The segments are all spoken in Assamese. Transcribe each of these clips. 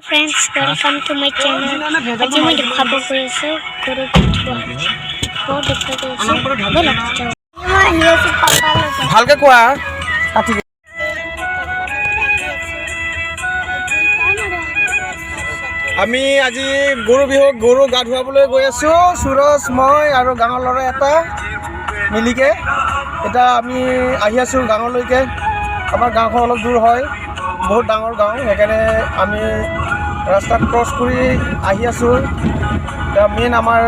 Friends, welcome to my channel. আজি মই দেখাব গৈ আছো গৰু গঠুৱা বহুত দেখা গৈ আছে বলক যাও মই আহি আছো পাপা লগত ভালকে কোৱা কাটি আমি আজি গৰু বিহুক গৰু গা ধুৱাবলৈ গৈ আছো সুৰজ মই আৰু গাঁৱৰ ল'ৰা এটা মিলিকে এটা আমি আহি আছো গাঁৱলৈকে আমাৰ গাঁওখন অলপ দূৰ হয় বহুত ডাঙৰ গাঁও সেইকাৰণে আমি ৰাস্তা ক্ৰছ কৰি আহি আছো মেইন আমাৰ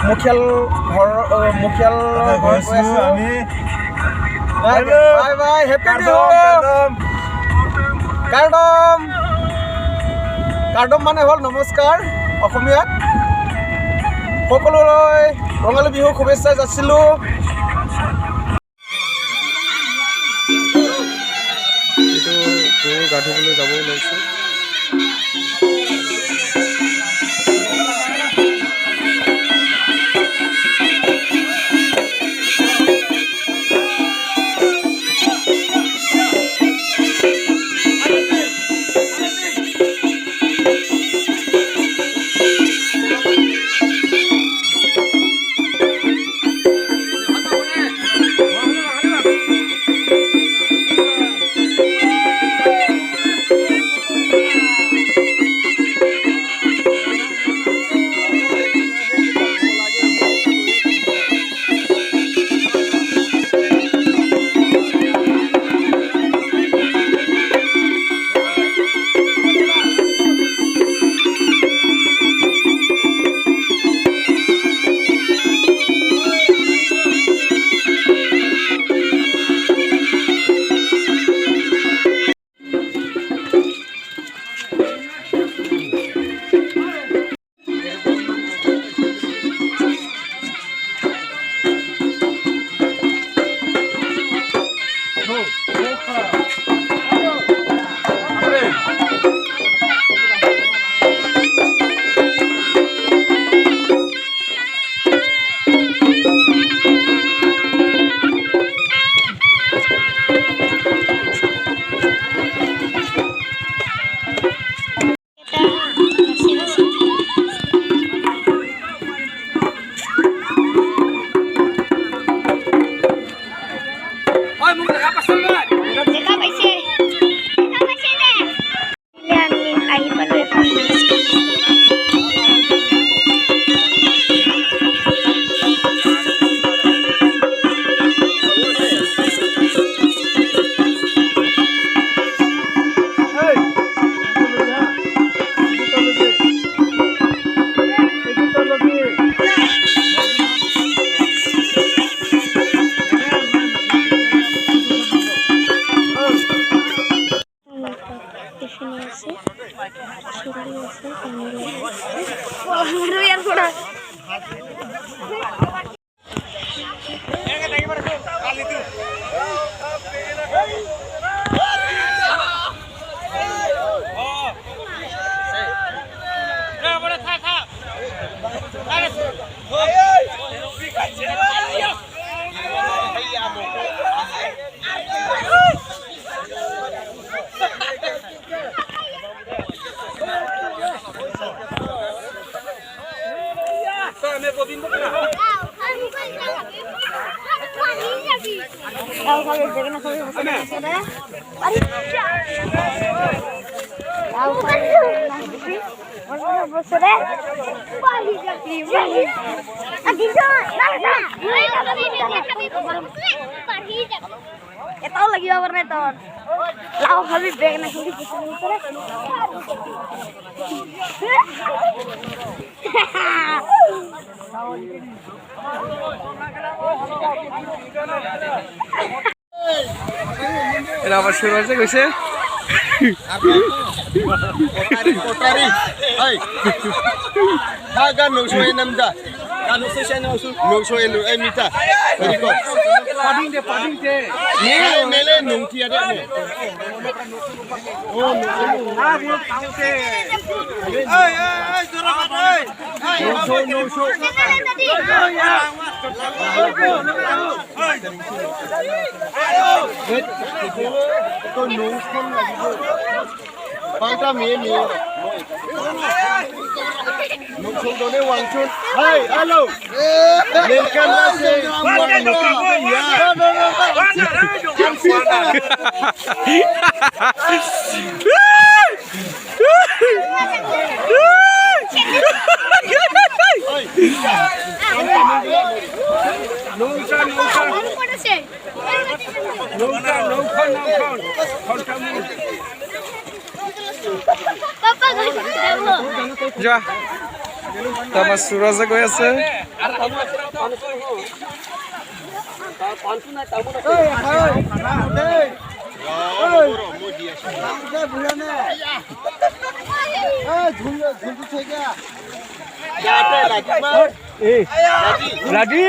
মুখিয়াল ঘৰ মুখিয়াল ঘৰ গৈ আছো আমি বাই বাই হেপী বিহু কাৰ্ডম কাৰ্ডম মানে হ'ল নমস্কাৰ অসমীয়াত সকলোলৈ ৰঙালী বিহু শুভেচ্ছা যাচিলোঁ গৰু গা ধুবলৈ যাব ওলাইছোঁ এটাও লাগিব পাৰে তোৰ লাও খাবি বেগ না খাবি এরা আবার শুরু হয়েছে কইছে Potari, hai. Ha gan no show enam da. Gan no show no show elu emita. Very good. পাডিং De Mele nung ti ada ne. Oh no. Ah bu কাউতে Hey, sura mat hey. no show To nung khon lagi. Pangka mie. Nungsung done wangchun. Hai, halo. Nelkan nasi. Papa gak যোৱা তাৰপৰা সুৰজে গৈ আছে লাগি